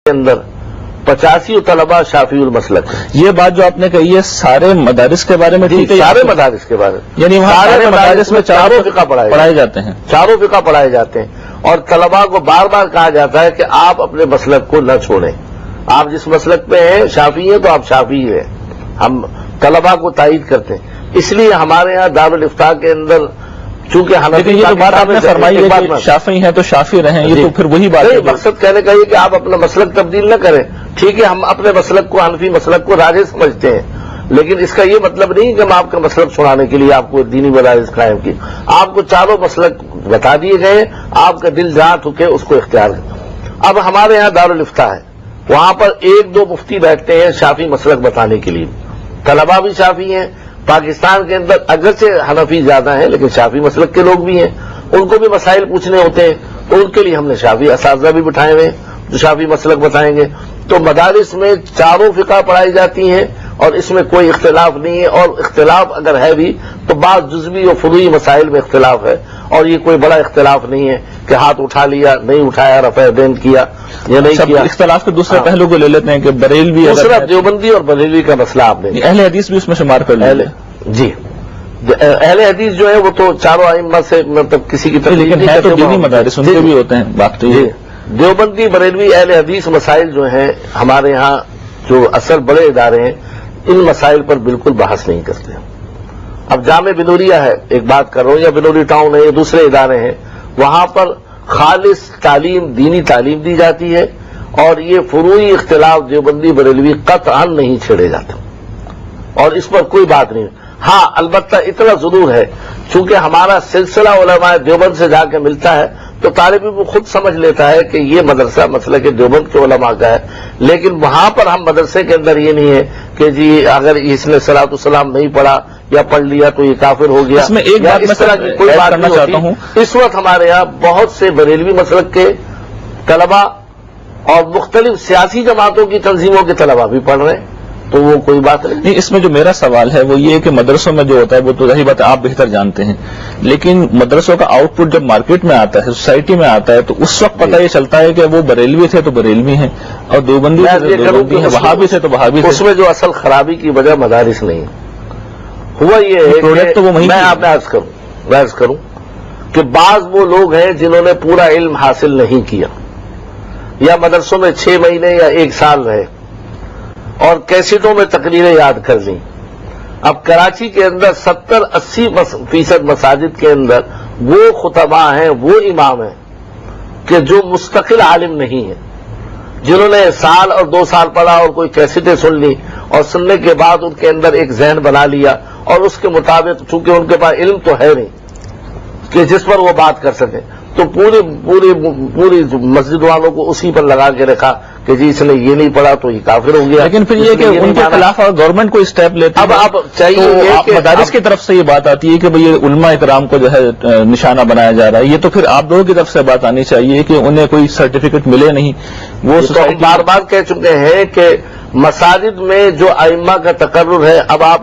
کے اندر 85 طلبہ شافعی المسلک ہیں۔ یہ بات جو آپ نے کہی ہے سارے مدارس کے بارے میں ٹھیک ہے؟ سارے مدارس کے بارے میں، یعنی وہاں سارے مدارس میں چاروں فقہ پڑھائے جاتے ہیں، چاروں فقہ پڑھائے جاتے ہیں، اور طلباء کو بار بار کہا جاتا ہے کہ آپ اپنے مسلک کو نہ چھوڑیں، آپ جس مسلک پہ ہیں شافعی ہیں تو آپ شافعی ہیں، ہم طلباء کو تائید کرتے ہیں۔ اس لیے ہمارے ہاں دارالافتاء کے اندر چونکہ لیکن یہ جو بات آپ نے فرمائی ہے کہ شافعی ہیں تو شافعی رہیں، یہ تو پھر وہی بات ہے۔ مقصد کہنے کا یہ کہ آپ اپنا مسلک تبدیل نہ کریں، ٹھیک ہے ہم اپنے مسلک کو حنفی مسلک کو راجح سمجھتے ہیں، لیکن اس کا یہ مطلب نہیں کہ ہم آپ کا مسلک چھڑانے کے لیے آپ کو دینی مدارس قائم کی، آپ کو چاروں مسلک بتا دیے گئے، آپ کا دل جہاں ٹھکے اس کو اختیار کریں۔ اب ہمارے یہاں دارالافتاء ہے، وہاں پر 1-2 مفتی بیٹھتے ہیں شافعی مسلک بتانے کے لیے، طلباء بھی شافعی ہیں۔ پاکستان کے اندر اگرچہ حنفی زیادہ ہیں لیکن شافعی مسلک کے لوگ بھی ہیں، ان کو بھی مسائل پوچھنے ہوتے ہیں، تو ان کے لیے ہم نے شافعی اساتذہ بھی بٹھائے ہوئے ہیں جو شافعی مسلک بتائیں گے۔ تو مدارس میں چاروں فقہ پڑھائی جاتی ہیں اور اس میں کوئی اختلاف نہیں ہے، اور اختلاف اگر ہے بھی تو بعض جزوی اور فروعی مسائل میں اختلاف ہے، اور یہ کوئی بڑا اختلاف نہیں ہے کہ ہاتھ اٹھا لیا نہیں اٹھایا، رفع دین کیا یا نہیں کیا۔ اختلاف کے دوسرے پہلو کو لے لیتے ہیں کہ بریلوی دوسرا دیوبندی اور بریلوی کا مسئلہ آپ نے اہل حدیث بھی اس میں شمار کر لیا۔ جی اہل حدیث جو ہے وہ تو چاروں ائمہ سے مطلب کسی کی لیکن ہے تو دینی مدارس ان کے بھی ہوتے ہیں، بات تو یہ دیوبندی بریلوی اہل حدیث مسائل جو ہیں ہمارے ہاں جو اصل بڑے ادارے ہیں ان مسائل پر بالکل بحث نہیں کرتے۔ اب جامع بنوریہ ہے، ایک بات کر رہا ہوں، یا بنوری ٹاؤن ہے، یا دوسرے ادارے ہیں، وہاں پر خالص تعلیم دینی تعلیم دی جاتی ہے، اور یہ فروعی اختلاف دیوبندی بریلوی قطعا نہیں چھیڑے جاتے، اور اس پر کوئی بات نہیں۔ ہاں البتہ اتنا ضرور ہے چونکہ ہمارا سلسلہ علماء دیوبند سے جا کے ملتا ہے تو طالب علم خود سمجھ لیتا ہے کہ یہ مدرسہ مسلک دیوبند کے علماء کا ہے، لیکن وہاں پر ہم مدرسے کے اندر یہ نہیں ہے کہ جی اگر اس نے صلاۃ السلام نہیں پڑھا یا پڑھ لیا تو یہ کافر ہو گیا، اس میں ایک بات اس طرح کی کوئی بات کرنا چاہتا ہوں۔ اس وقت ہمارے یہاں بہت سے بریلوی مسلک کے طلباء اور مختلف سیاسی جماعتوں کی تنظیموں کے طلباء بھی پڑھ رہے ہیں، تو وہ کوئی بات نہیں۔ اس میں جو میرا سوال ہے وہ یہ کہ مدرسوں میں جو ہوتا ہے وہ تو ظاہر بات ہے آپ بہتر جانتے ہیں، لیکن مدرسوں کا آؤٹ پٹ جب مارکیٹ میں آتا ہے، سوسائٹی میں آتا ہے، تو اس وقت پتہ یہ چلتا ہے کہ وہ بریلوی تھے تو بریلوی ہیں، اور دیوبندی تھے تو دیوبندی ہیں، وہابی تھے تو وہابی تھے۔ اس میں جو اصل خرابی کی وجہ مدارس نہیں ہوا یہ ہے کہ میں آپ نے عرض کروں کہ بعض وہ لوگ ہیں جنہوں نے پورا علم حاصل نہیں کیا، یا مدرسوں میں 6 مہینے یا 1 سال رہے اور کیسٹوں میں تقریریں یاد کر لیں۔ اب کراچی کے اندر 70-80% مساجد کے اندر وہ خطباء ہیں، وہ امام ہیں کہ جو مستقل عالم نہیں ہیں، جنہوں نے 1 سال اور 2 سال پڑھا اور کوئی کیسٹیں سن لی، اور سننے کے بعد ان کے اندر ایک ذہن بنا لیا، اور اس کے مطابق چونکہ ان کے پاس علم تو ہے نہیں کہ جس پر وہ بات کر سکیں، تو پوری مسجد والوں کو اسی پر لگا کے رکھا کہ جی اس نے یہ نہیں پڑھا تو یہ کافر ہو گیا۔ لیکن پھر یہ کہ ان کے خلاف اور گورنمنٹ کو اسٹیپ لیتے اب آپ چاہیے کہ مدارس کی طرف سے یہ بات آتی ہے کہ بھئی علماء اکرام کو جو ہے نشانہ بنایا جا رہا ہے، یہ تو پھر آپ لوگوں کی طرف سے بات آنی چاہیے کہ انہیں کوئی سرٹیفکیٹ ملے نہیں۔ وہ بار بار کہہ چکے ہیں کہ مساجد میں جو ائمہ کا تقرر ہے، اب آپ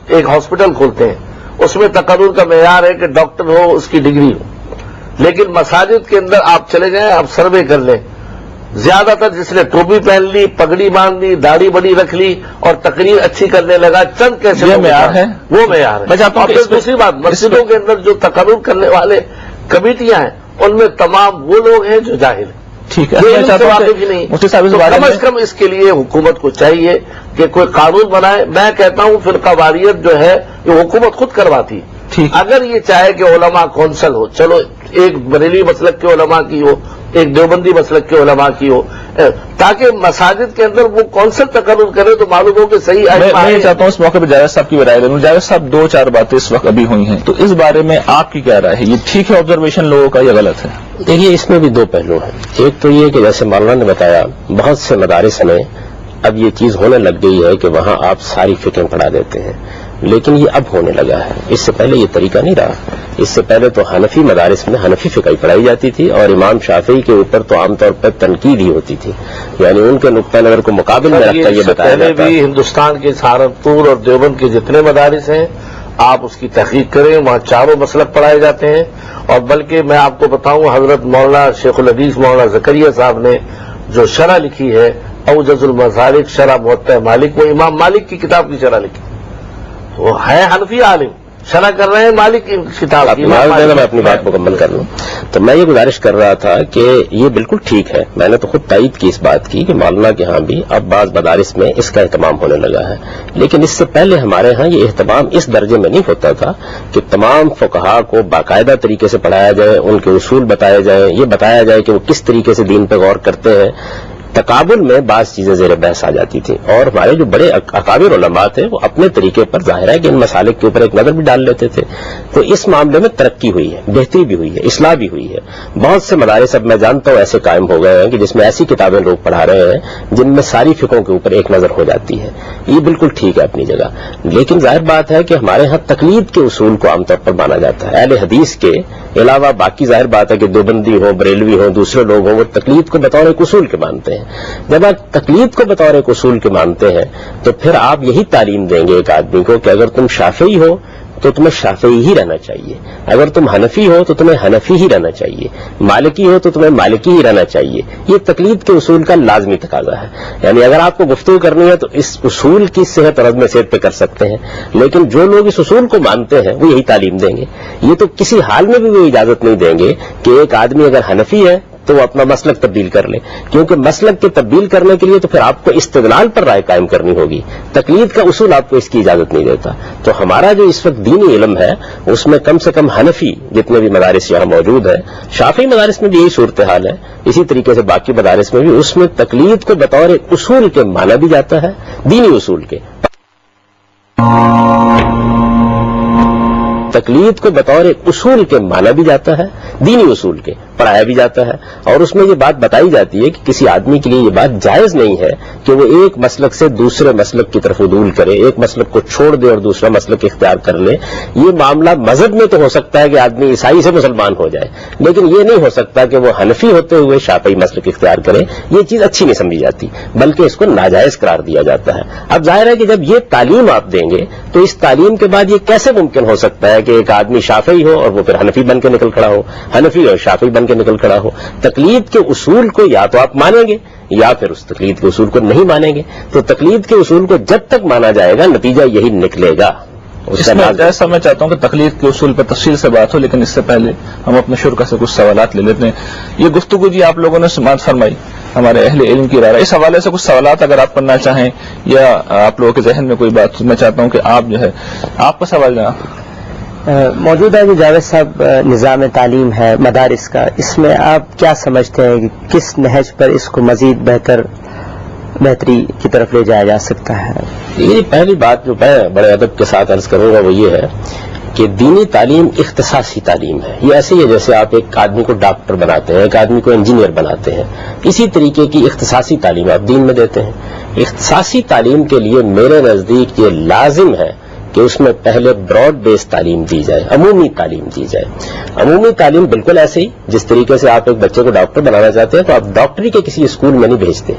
ایک ہاسپٹل کھولتے ہیں اس میں تقرر کا معیار ہے کہ ڈاکٹر ہو، اس کی ڈگری ہو، لیکن مساجد کے اندر آپ چلے جائیں، آپ سروے کر لیں، زیادہ تر جس نے ٹوپی پہن لی، پگڑی باندھ لی، داڑھی بڑی رکھ لی اور تقریر اچھی کرنے لگا، چند کیسے یہ معیار ہے، وہ معیار ہے۔ اور پھر دوسری بات، مسجدوں کے اندر جو تقرر کرنے والے کمیٹیاں ہیں ان میں تمام وہ لوگ ہیں جو جاہل ہیں، ٹھیک ہے، مفتی صاحب کم از کم اس کے لیے حکومت کو چاہیے کہ کوئی قانون بنائے۔ میں کہتا ہوں فرقہ واریت جو ہے یہ حکومت خود کرواتی ہے، اگر یہ چاہے کہ علماء کونسل ہو، چلو ایک بریلوی مسلک کے علماء کی ہو، ایک دیوبندی مسلک کے علماء کی ہو، تاکہ مساجد کے اندر وہ کونسل تقرر کرے تو معلوم ہو کہ صحیح میں چاہتا ہوں اس موقع پہ جاوید صاحب کی رائے لوں۔ جاوید صاحب 2-4 باتیں اس وقت ابھی ہوئی ہیں، تو اس بارے میں آپ کی کیا رائے ہے؟ یہ ٹھیک ہے آبزرویشن لوگوں کا یا غلط ہے؟ دیکھیے اس میں بھی 2 پہلو ہیں۔ ایک تو یہ کہ جیسے مولانا نے بتایا بہت سے مدارس میں اب یہ چیز ہونے لگ گئی ہے کہ وہاں آپ ساری فقہیں پڑھا دیتے ہیں، لیکن یہ اب ہونے لگا ہے، اس سے پہلے یہ طریقہ نہیں رہا۔ اس سے پہلے تو حنفی مدارس میں حنفی فقہ پڑھائی جاتی تھی، اور امام شافعی کے اوپر تو عام طور پر تنقید ہی ہوتی تھی، یعنی ان کے نقطہ نظر کو مقابل میں رکھ کر یہ بتایا جاتا ہے۔ پہلے بھی ہندوستان کے سہارنپور اور دیوبند کے جتنے مدارس ہیں آپ اس کی تحقیق کریں، وہاں چاروں مسلک پڑھائے جاتے ہیں، اور بلکہ میں آپ کو بتاؤں حضرت مولانا شیخ الحدیث مولانا زکریا صاحب نے جو شرح لکھی ہے اوجز المسالک شرح موطا مالک، وہ امام مالک کی کتاب کی شرح لکھی، وہ ہے حنفی عالم، شرح کر رہے ہیں مالک کی کتاب کی۔ میں اپنی بات مکمل کر لوں تو میں یہ گزارش کر رہا تھا کہ یہ بالکل ٹھیک ہے، میں نے تو خود تائید کی اس بات کی کہ مولانا کے ہاں بھی اب بعض مدارس میں اس کا اہتمام ہونے لگا ہے، لیکن اس سے پہلے ہمارے ہاں یہ اہتمام اس درجے میں نہیں ہوتا تھا کہ تمام فقہا کو باقاعدہ طریقے سے پڑھایا جائے، ان کے اصول بتائے جائیں، یہ بتایا جائے کہ وہ کس طریقے سے دین پہ غور کرتے ہیں۔ تقابل میں بعض چیزیں زیر بحث آ جاتی تھیں، اور ہمارے جو بڑے اکابر علماء تھے وہ اپنے طریقے پر ظاہر ہے کہ ان مسالک کے اوپر ایک نظر بھی ڈال لیتے تھے، تو اس معاملے میں ترقی ہوئی ہے، بہتری بھی ہوئی ہے، اصلاح بھی ہوئی ہے۔ بہت سے مدارس اب میں جانتا ہوں ایسے قائم ہو گئے ہیں کہ جس میں ایسی کتابیں لوگ پڑھا رہے ہیں جن میں ساری فقہوں کے اوپر ایک نظر ہو جاتی ہے، یہ بالکل ٹھیک ہے اپنی جگہ، لیکن ظاہر بات ہے کہ ہمارے ہاں تقلید کے اصول کو عام طور پر مانا جاتا ہے۔ اہل حدیث کے علاوہ باقی ظاہر بات ہے کہ دیوبندی ہو، بریلوی ہو، دوسرے لوگ ہوں، وہ تقلید کو بطور ایک اصول کے مانتے ہیں۔ جب آپ تقلید کو بطور ایک اصول کے مانتے ہیں تو پھر آپ یہی تعلیم دیں گے ایک آدمی کو کہ اگر تم شافعی ہو تو تمہیں شافعی ہی رہنا چاہیے، اگر تم حنفی ہو تو تمہیں حنفی ہی رہنا چاہیے، مالکی ہو تو تمہیں مالکی ہی رہنا چاہیے۔ یہ تقلید کے اصول کا لازمی تقاضا ہے، یعنی اگر آپ کو گفتگو کرنی ہے تو اس اصول کی صحت اور عدم صحت پہ کر سکتے ہیں، لیکن جو لوگ اس اصول کو مانتے ہیں وہ یہی تعلیم دیں گے۔ یہ تو کسی حال میں بھی وہ اجازت نہیں دیں گے کہ ایک آدمی اگر حنفی ہے تو وہ اپنا مسلک تبدیل کر لے، کیونکہ مسلک کے تبدیل کرنے کے لیے تو پھر آپ کو استدلال پر رائے قائم کرنی ہوگی، تقلید کا اصول آپ کو اس کی اجازت نہیں دیتا۔ تو ہمارا جو اس وقت دینی علم ہے اس میں کم سے کم حنفی جتنے بھی مدارس یہاں موجود ہیں، شافعی مدارس میں بھی یہی صورتحال ہے، اسی طریقے سے باقی مدارس میں بھی اس میں تقلید کو بطور ایک اصول کے مانا بھی جاتا ہے، دینی اصول کے، تقلید کو بطور ایک اصول کے مانا بھی جاتا ہے، دینی اصول کے پڑھایا بھی جاتا ہے، اور اس میں یہ بات بتائی جاتی ہے کہ کسی آدمی کے لیے یہ بات جائز نہیں ہے کہ وہ ایک مسلک سے دوسرے مسلک کی طرف عدول کرے، ایک مسلک کو چھوڑ دے اور دوسرا مسلک اختیار کر لے۔ یہ معاملہ مذہب میں تو ہو سکتا ہے کہ آدمی عیسائی سے مسلمان ہو جائے، لیکن یہ نہیں ہو سکتا کہ وہ حنفی ہوتے ہوئے شافعی مسلک اختیار کرے، یہ چیز اچھی نہیں سمجھی جاتی، بلکہ اس کو ناجائز قرار دیا جاتا ہے۔ اب ظاہر ہے کہ جب یہ تعلیم آپ دیں گے تو اس تعلیم کے بعد یہ کیسے ممکن ہو سکتا ہے کہ ایک آدمی شافعی ہو اور وہ پھر حنفی بن کے نکل کھڑا ہو، حنفی اور شافعی بن کے نکل کھڑا ہو۔ تقلید کے اصول کو یا تو آپ مانیں گے یا پھر اس تقلید کے اصول کو نہیں مانیں گے، تو تقلید کے اصول کو جب تک مانا جائے گا نتیجہ یہی نکلے گا۔ اس میں ایسا میں چاہتا ہوں کہ تقلید کے اصول پہ تفصیل سے بات ہو، لیکن اس سے پہلے ہم اپنے شرکا سے کچھ سوالات لے لیتے ہیں۔ یہ گفتگو جی آپ لوگوں نے سماعت فرمائی ہمارے اہل علم کی رائے، اس حوالے سے کچھ سوالات اگر آپ کرنا چاہیں یا آپ لوگوں کے ذہن میں کوئی بات، میں چاہتا ہوں کہ آپ جو ہے آپ کا سوال جناب۔ موجودہ جو جاوید صاحب نظام تعلیم ہے مدارس کا، اس میں آپ کیا سمجھتے ہیں کہ کس نہج پر اس کو مزید بہتری کی طرف لے جایا جا سکتا ہے؟ یہ پہلی بات جو میں بڑے ادب کے ساتھ عرض کروں گا وہ یہ ہے کہ دینی تعلیم اختصاصی تعلیم ہے۔ یہ ایسے ہی ہے جیسے آپ ایک آدمی کو ڈاکٹر بناتے ہیں، ایک آدمی کو انجینئر بناتے ہیں، اسی طریقے کی اختصاصی تعلیم آپ دین میں دیتے ہیں۔ اختصاصی تعلیم کے لیے میرے نزدیک یہ لازم ہے کہ اس میں پہلے براڈ بیس تعلیم دی جائے، عمومی تعلیم دی جائے۔ عمومی تعلیم بالکل ایسے ہی جس طریقے سے آپ ایک بچے کو ڈاکٹر بنانا چاہتے ہیں تو آپ ڈاکٹری کے کسی اسکول میں نہیں بھیجتے،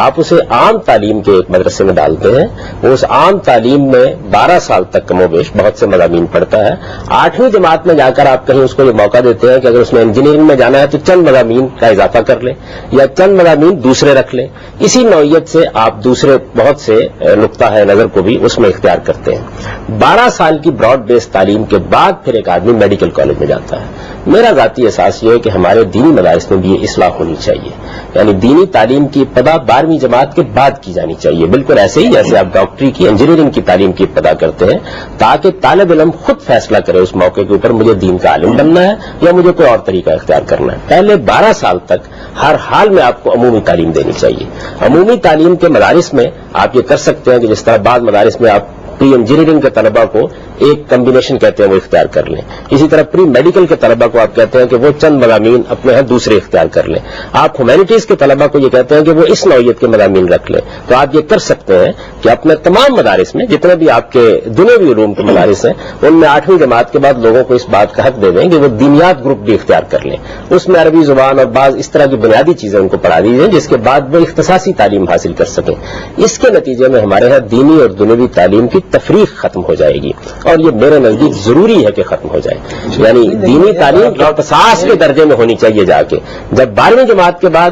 آپ اسے عام تعلیم کے ایک مدرسے میں ڈالتے ہیں، وہ اس عام تعلیم میں 12 سال تک کم و بیش بہت سے مضامین پڑھتا ہے۔ 8ویں جماعت میں جا کر آپ کہیں اس کو یہ موقع دیتے ہیں کہ اگر اس میں انجینئرنگ میں جانا ہے تو چند مضامین کا اضافہ کر لیں یا چند مضامین دوسرے رکھ لیں۔ اسی نوعیت سے آپ دوسرے بہت سے نقطہ ہے نظر کو بھی اس میں اختیار کرتے ہیں۔ 12 سال کی براڈ بیس تعلیم کے بعد پھر ایک آدمی میڈیکل کالج میں جاتا ہے۔ میرا ذاتی احساس یہ ہے کہ ہمارے دینی مدارس میں بھی یہ اصلاح ہونی چاہیے، یعنی دینی تعلیم کی ابتدا 12ویں جماعت کے بعد کی جانی چاہیے، بالکل ایسے ہی جیسے آپ ڈاکٹری کی انجینئرنگ کی تعلیم کی ابتدا کرتے ہیں، تاکہ طالب علم خود فیصلہ کرے اس موقع کے اوپر مجھے دین کا عالم بننا ہے یا مجھے کوئی اور طریقہ اختیار کرنا ہے۔ پہلے 12 سال تک ہر حال میں آپ کو عمومی تعلیم دینی چاہیے۔ عمومی تعلیم کے مدارس میں آپ یہ کر سکتے ہیں کہ جس طرح بعض مدارس میں آپ پری انجینئرنگ کے طلبہ کو ایک کمبینیشن کہتے ہیں وہ اختیار کر لیں، اسی طرح پری میڈیکل کے طلبہ کو آپ کہتے ہیں کہ وہ چند مضامین اپنے ہیں دوسرے اختیار کر لیں، آپ ہیومینٹیز کے طلبہ کو یہ کہتے ہیں کہ وہ اس نوعیت کے مضامین رکھ لیں۔ تو آپ یہ کر سکتے ہیں کہ اپنے تمام مدارس میں جتنے بھی آپ کے دنیاوی علوم کے مدارس ہیں ان میں 8ویں جماعت کے بعد لوگوں کو اس بات کا حق دے دیں کہ وہ دینیات گروپ بھی اختیار کر لیں، اس میں عربی زبان اور بعض اس طرح کی بنیادی چیزیں ان کو پڑھا دیجیے جس کے بعد وہ اختصاصی تعلیم حاصل کر سکیں۔ اس کے نتیجے میں ہمارے ہاں دینی اور دنیوی تعلیم کی تفریق ختم ہو جائے گی، اور یہ میرے نزدیک ضروری ہے کہ ختم ہو جائے۔ یعنی دینی تعلیم اختصاص کے درجے میں ہونی چاہیے، جا کے جب 12ویں جماعت کے بعد